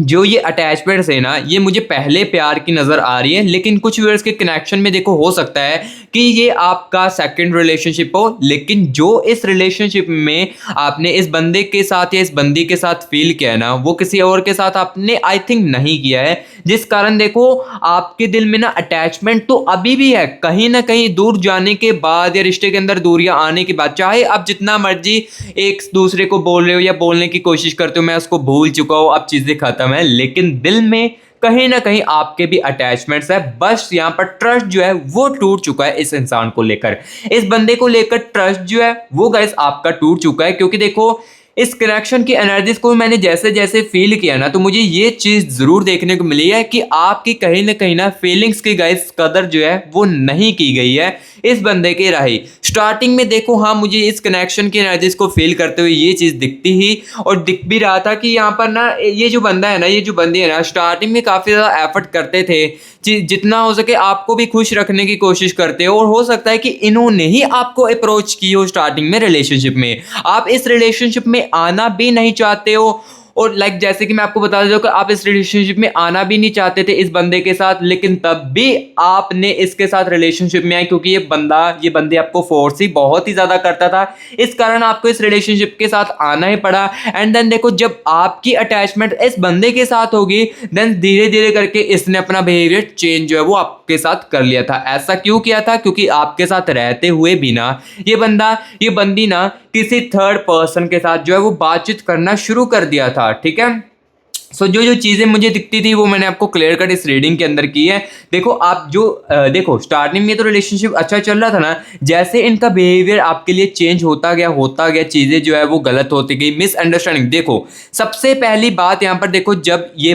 जो ये अटैचमेंट्स है ना, ये मुझे पहले प्यार की नज़र आ रही है, लेकिन कुछ व्यूअर्स के कनेक्शन में देखो हो सकता है कि ये आपका सेकंड रिलेशनशिप हो, लेकिन जो इस रिलेशनशिप में आपने इस बंदे के साथ या इस बंदी के साथ फील किया है ना, वो किसी और के साथ आपने आई थिंक नहीं किया है, जिस कारण देखो आपके दिल में ना अटैचमेंट तो अभी भी है। कहीं ना कहीं दूर जाने के बाद या रिश्ते के अंदर दूरियां आने के बाद, चाहे आप जितना मर्जी एक दूसरे को बोल रहे हो या बोलने की कोशिश करते हो मैं उसको भूल चुका हूँ, अब चीज़ें खत्म है, लेकिन दिल में कहीं ना कहीं आपके भी अटैचमेंट्स है। बस यहाँ पर ट्रस्ट जो है वो टूट चुका है इस इंसान को लेकर, इस बंदे को लेकर ट्रस्ट जो है वो गाइस आपका टूट चुका है। क्योंकि देखो, इस कनेक्शन की एनर्जीज को मैंने जैसे जैसे फील किया ना, तो मुझे ये चीज़ ज़रूर देखने को मिली है कि आपकी कहीं ना फीलिंग्स की गाइस कदर जो है वो नहीं की गई है इस बंदे के राही। स्टार्टिंग में देखो, हाँ, मुझे इस कनेक्शन की एनर्जीज को फील करते हुए ये चीज़ दिखती ही और दिख भी रहा था कि यहाँ पर ना ये जो बंदा है ना, ये जो बंदी है ना, स्टार्टिंग में काफ़ी ज़्यादा एफर्ट करते थे, जितना हो सके आपको भी खुश रखने की कोशिश करते हो, और हो सकता है कि इन्होंने ही आपको अप्रोच की हो स्टार्टिंग में रिलेशनशिप में, आप इस रिलेशनशिप में आना भी नहीं चाहते हो। और लाइक जैसे कि मैं आपको बता दूं कि आप इस रिलेशनशिप में आना भी नहीं चाहते थे इस बंदे के साथ, लेकिन तब भी आपने इसके साथ रिलेशनशिप में आए, क्योंकि ये बंदे आपको फोर्स ही बहुत ही ज़्यादा करता था, इस कारण आपको इस रिलेशनशिप के साथ आना ही पड़ा। एंड देन देखो, जब आपकी अटैचमेंट इस बंदे के साथ होगी, देन धीरे धीरे करके इसने अपना बिहेवियर चेंज जो है वो आपके साथ कर लिया था। ऐसा क्यों किया था? क्योंकि आपके साथ रहते हुए भी ना ये बंदी ना किसी थर्ड पर्सन के साथ जो है वो बातचीत करना शुरू कर दिया था। ठीक है, सो जो चीज़ें मुझे दिखती थी वो मैंने आपको क्लियर कट इस रीडिंग के अंदर की है। देखो, आप जो देखो स्टार्टिंग में तो रिलेशनशिप अच्छा चल रहा था ना, जैसे इनका बिहेवियर आपके लिए चेंज होता गया, चीज़ें जो है वो गलत होती गई, मिसअंडरस्टैंडिंग। देखो, सबसे पहली बात यहाँ पर देखो, जब ये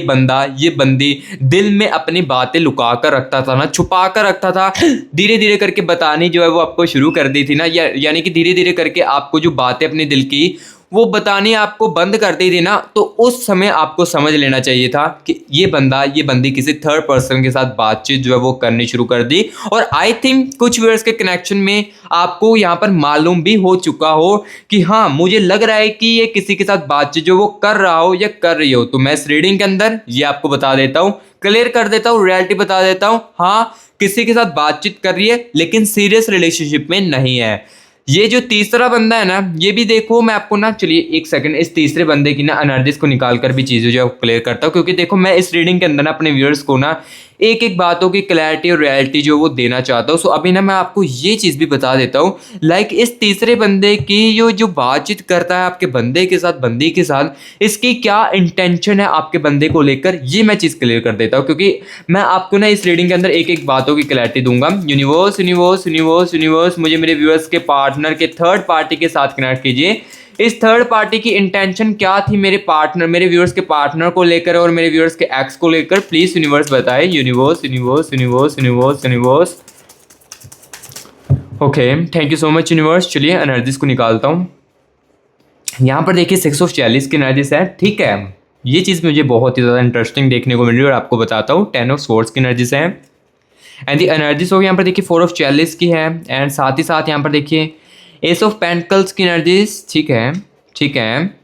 बंदी दिल में अपनी बातें लुका कर रखता था ना, छुपा कर रखता था, धीरे धीरे करके बतानी जो है वो आपको शुरू कर दी थी ना, यानी कि धीरे धीरे करके आपको जो बातें अपने दिल की वो बतानी आपको बंद कर दी थी ना, तो उस समय आपको समझ लेना चाहिए था कि ये बंदी किसी थर्ड पर्सन के साथ बातचीत जो है वो करनी शुरू कर दी। और आई थिंक कुछ व्यूअर्स के कनेक्शन में आपको यहाँ पर मालूम भी हो चुका हो कि हाँ, मुझे लग रहा है कि ये किसी के साथ बातचीत जो वो कर रहा हो या कर रही हो। तो मैं इस रीडिंग के अंदर ये आपको बता देता हूँ, क्लियर कर देता हूँ, रियलिटी बता देता हूँ। हाँ, किसी के साथ बातचीत कर रही है, लेकिन सीरियस रिलेशनशिप में नहीं है। ये जो तीसरा बंदा है ना, ये भी देखो, मैं आपको ना, चलिए एक सेकंड, इस तीसरे बंदे की ना एनर्जीज को निकाल कर भी चीज़ें जो है क्लियर करता हूँ। क्योंकि देखो, मैं इस रीडिंग के अंदर ना अपने व्यूअर्स को ना एक एक बातों की क्लैरिटी और रियलिटी जो वो देना चाहता हूँ। सो अभी ना मैं आपको ये चीज़ भी बता देता हूँ, लाइक इस तीसरे बंदे की जो बातचीत करता है आपके बंदे के साथ, बंदी के साथ, इसकी क्या इंटेंशन है आपके बंदे को लेकर, ये मैं चीज़ क्लियर कर देता हूँ। क्योंकि मैं आपको ना इस रीडिंग के अंदर एक एक बातों की क्लैरिटी दूंगा। यूनिवर्स मुझे मेरे व्यूअर्स के पार्टनर के थर्ड पार्टी के साथ कनेक्ट कीजिए। इस थर्ड पार्टी की इंटेंशन क्या थी मेरे व्यूअर्स के पार्टनर को लेकर और मेरे व्यूअर्स के एक्स को लेकर, प्लीज यूनिवर्स बताए। Universe. Okay, thank you so much universe. चलिए एनर्जीज को निकालता हूँ। यहाँ पर देखिए 6 ऑफ 46 की एनर्जीज है। ठीक है, ये चीज़ मुझे बहुत ही ज़्यादा इंटरेस्टिंग देखने को मिल रही है और आपको बताता हूँ। 10 ऑफ स्वॉर्ड्स की एनर्जीज है एंड दी एनर्जीज हो यहाँ पर देखिए 4 ऑफ 46 की है। एंड साथ ही साथ यहाँ पर देखिए एस ऑफ पेंटिकल्स की एनर्जीज, ठीक है ठीक है।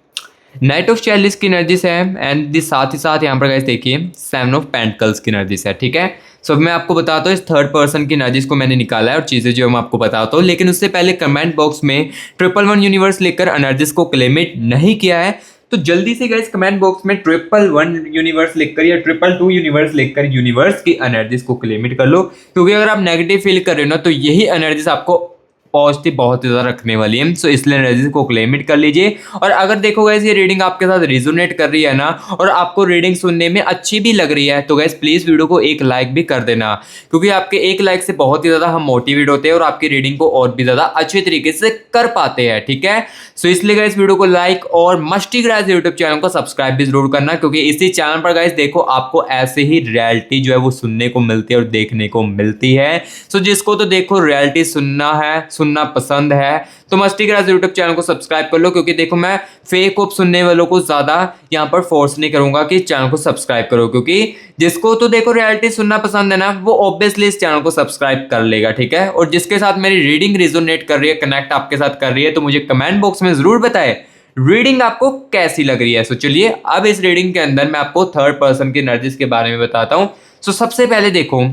नाइट ऑफ चैलिस की एनर्जीज है एंड साथ ही साथ यहाँ पर गाइस देखिए सेवन ऑफ पेंटिकल्स की एनर्जीज है, ठीक है। सो मैं आपको बताता हूँ इस थर्ड पर्सन की एनर्जीज को मैंने निकाला है और चीज़ें जो मैं आपको बताता हूँ, लेकिन उससे पहले कमेंट बॉक्स में 111 यूनिवर्स लेकर एनर्जीज को क्लेमिट नहीं किया है तो जल्दी से गाइस कमेंट बॉक्स में 111 यूनिवर्स लिखकर या 222 यूनिवर्स लिखकर यूनिवर्स की एनर्जीज को क्लेमिट कर लो, क्योंकि अगर आप नेगेटिव फील कर रहे हो ना तो यही एनर्जीज आपको पॉजिटिव बहुत ज़्यादा रखने वाली है। सो इसलिए एनर्जी को क्लेमिट कर लीजिए। और अगर देखो गैस ये रीडिंग आपके साथ रिजोनेट कर रही है ना और आपको रीडिंग सुनने में अच्छी भी लग रही है तो गैस प्लीज़ वीडियो को एक लाइक भी कर देना, क्योंकि आपके एक लाइक से बहुत ही ज़्यादा हम मोटिवेट होते हैं और आपकी रीडिंग को और भी ज़्यादा अच्छे तरीके से कर पाते हैं, ठीक है। सो इसलिए गैस वीडियो को लाइक और मस्टी ग्राज यूट्यूब चैनल को सब्सक्राइब भी जरूर करना, क्योंकि इसी चैनल पर गैस देखो आपको ऐसे ही रियलिटी जो है वो सुनने को मिलती है और देखने को मिलती है। सो जिसको तो देखो रियलिटी सुनना है, सुनना पसंद है तो मस्ती ग्राज यूट्यूब चैनल को सब्सक्राइब कर लो, क्योंकि देखो मैं फेक होप सुनने वालों को ज्यादा यहाँ पर फोर्स नहीं करूंगा कि चैनल को सब्सक्राइब करो, क्योंकि जिसको तो देखो रियलिटी सुनना पसंद है ना वो ऑब्वियसली इस चैनल को सब्सक्राइब कर लेगा, ठीक है। और जिसके साथ मेरी रीडिंग रिजोनेट कर रही है, कनेक्ट आपके साथ कर रही है, तो मुझे कमेंट बॉक्स में जरूर बताए रीडिंग आपको कैसी लग रही है। सो चलिए अब इस रीडिंग के अंदर मैं आपको थर्ड पर्सन की एनर्जीज के बारे में बताता हूँ। सो सबसे पहले देखो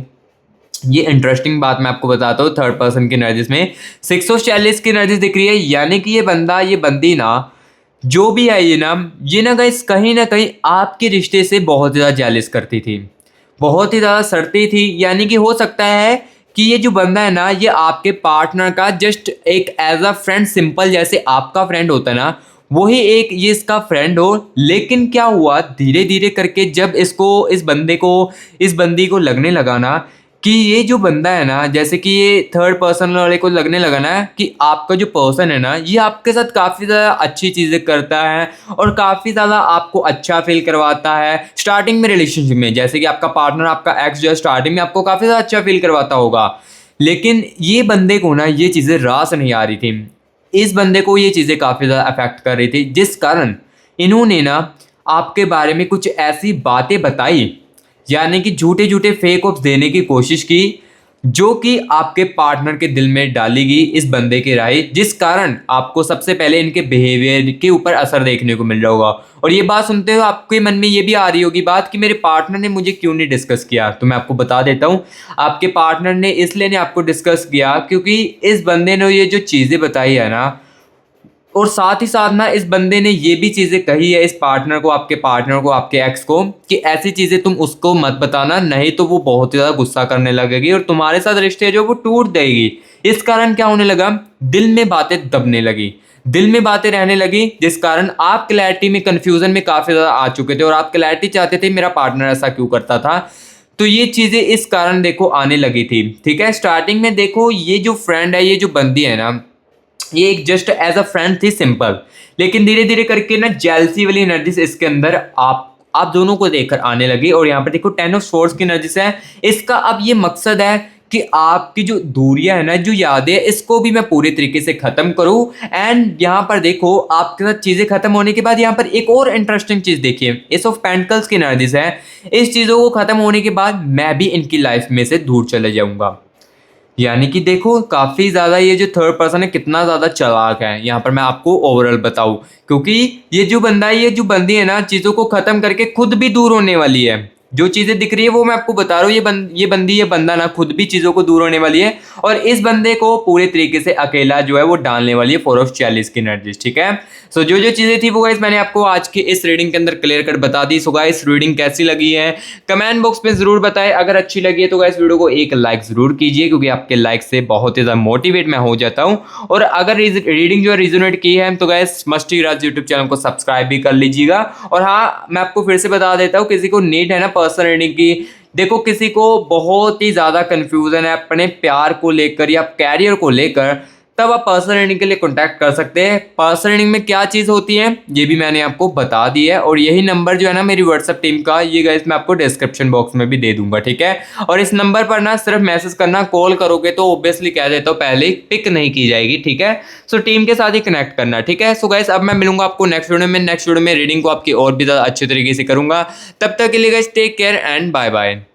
ये इंटरेस्टिंग बात मैं आपको बताता हूँ, थर्ड पर्सन की एनर्जीज में 640 की एनर्जीज दिख रही है, यानी कि ये बंदा ये बंदी ना जो भी है ये ना गाइस कहीं ना कहीं आपके रिश्ते से बहुत ज़्यादा जेलिस करती थी, बहुत ही ज़्यादा सड़ती थी। यानी कि हो सकता है कि ये जो बंदा है ना ये आपके पार्टनर का जस्ट एक एज अ फ्रेंड, सिंपल जैसे आपका फ्रेंड होता है ना वही एक ये इसका फ्रेंड हो। लेकिन क्या हुआ धीरे धीरे करके जब इस बंदी को लगने लगा ना कि ये जो बंदा है ना, जैसे कि ये थर्ड पर्सन वाले को लगने लगा ना कि आपका जो पर्सन है ना ये आपके साथ काफ़ी ज़्यादा अच्छी चीज़ें करता है और काफ़ी ज़्यादा आपको अच्छा फील करवाता है स्टार्टिंग में रिलेशनशिप में। जैसे कि आपका पार्टनर, आपका एक्स जो है स्टार्टिंग में आपको काफ़ी ज़्यादा अच्छा फील करवाता होगा, लेकिन ये बंदे को ना ये चीज़ें रास नहीं आ रही थी। इस बंदे को ये चीज़ें काफ़ी ज़्यादा अफेक्ट कर रही थी, जिस कारण इन्होंने ना आपके बारे में कुछ ऐसी बातें बताई, यानी कि झूठे झूठे फेक ऑफ्स देने की कोशिश की, जो कि आपके पार्टनर के दिल में डाली गई इस बंदे की राय, जिस कारण आपको सबसे पहले इनके बिहेवियर के ऊपर असर देखने को मिल रहा होगा। और ये बात सुनते हुए आपके मन में ये भी आ रही होगी बात कि मेरे पार्टनर ने मुझे क्यों नहीं डिस्कस किया। तो मैं आपको बता देता हूँ, आपके पार्टनर ने इसलिए नहीं आपको डिस्कस किया क्योंकि इस बंदे ने ये जो चीज़ें बताई है ना, और साथ ही साथ ना इस बंदे ने ये भी चीज़ें कही है इस पार्टनर को, आपके पार्टनर को, आपके एक्स को, कि ऐसी चीज़ें तुम उसको मत बताना, नहीं तो वो बहुत ज़्यादा गुस्सा करने लगेगी और तुम्हारे साथ रिश्ते जो वो टूट देगी। इस कारण क्या होने लगा, दिल में बातें दबने लगी, दिल में बातें रहने लगी, जिस कारण आप क्लैरिटी में, कंफ्यूजन में काफ़ी ज़्यादा आ चुके थे और आप क्लैरिटी चाहते थे मेरा पार्टनर ऐसा क्यों करता था। तो ये चीज़ें इस कारण देखो आने लगी थी, ठीक है। स्टार्टिंग में देखो ये जो फ्रेंड है, ये जो बंदी है ना, ये एक जस्ट एज अ फ्रेंड थी सिंपल, लेकिन धीरे धीरे करके ना जेलसी वाली एनर्जीज इसके अंदर आप दोनों को देखकर आने लगी। और यहाँ पर देखो 10 ऑफ सोर्ड्स की एनर्जीज है, इसका अब ये मकसद है कि आपकी जो दूरियां है ना, जो यादें है, इसको भी मैं पूरे तरीके से खत्म करूं। एंड यहाँ पर देखो आपके साथ चीजें खत्म होने के बाद यहाँ पर एक और इंटरेस्टिंग चीज देखिए, एस ऑफ पेंटिकल्स की एनर्जीज है, इस चीजों को खत्म होने के बाद मैं भी इनकी लाइफ में से दूर चले जाऊंगा। यानी कि देखो काफ़ी ज़्यादा ये जो थर्ड पर्सन है कितना ज़्यादा चालाक है, यहाँ पर मैं आपको ओवरऑल बताऊँ, क्योंकि ये जो बंदा है, ये जो बंदी है ना, चीज़ों को ख़त्म करके खुद भी दूर होने वाली है। जो चीज़ें दिख रही है वो मैं आपको बता रहा हूँ, ये बंदा ना खुद भी चीज़ों को दूर होने वाली है और इस बंदे को पूरे तरीके से अकेला जो है वो डालने वाली है 4 ऑफ 40 की एनर्जीज, ठीक है। सो जो जो चीज़ें थी वो गाइस मैंने आपको आज की इस रीडिंग के अंदर क्लियर कट बता दी। सो गाइस रीडिंग कैसी लगी है कमेंट बॉक्स में ज़रूर बताएं, अगर अच्छी लगी है तो गाइस वीडियो को एक लाइक ज़रूर कीजिए, क्योंकि आपके लाइक से बहुत ही ज़्यादा मोटिवेट मैं हो जाता हूँ। और अगर रीडिंग जो है रिजोनेट की है तो गाइस मस्टी राज यूट्यूब चैनल को सब्सक्राइब भी कर लीजिएगा। और हाँ, मैं आपको फिर से बता देता हूँ, किसी को नीड है ना पर्सनल रीडिंग की, देखो किसी को बहुत ही ज़्यादा कन्फ्यूज़न है अपने प्यार को लेकर या कैरियर को लेकर, तब आप पर्सनल रीडिंग के लिए कॉन्टैक्ट कर सकते हैं। पर्सनल रीडिंग में क्या चीज़ होती है ये भी मैंने आपको बता दी है, और यही नंबर जो है ना मेरी व्हाट्सएप टीम का, ये गाइस मैं आपको डिस्क्रिप्शन बॉक्स में भी दे दूंगा, ठीक है। और इस नंबर पर ना सिर्फ मैसेज करना, कॉल करोगे तो ऑब्वियसली कह देता हूँ पहले पिक नहीं की जाएगी, ठीक है। सो टीम के साथ ही कनेक्ट करना, ठीक है। सो गाइस अब मैं मिलूंगा आपको नेक्स्ट वीडियो में रीडिंग को आपकी और भी ज़्यादा अच्छे तरीके से करूंगा। तब तक के लिए guys take care and bye bye.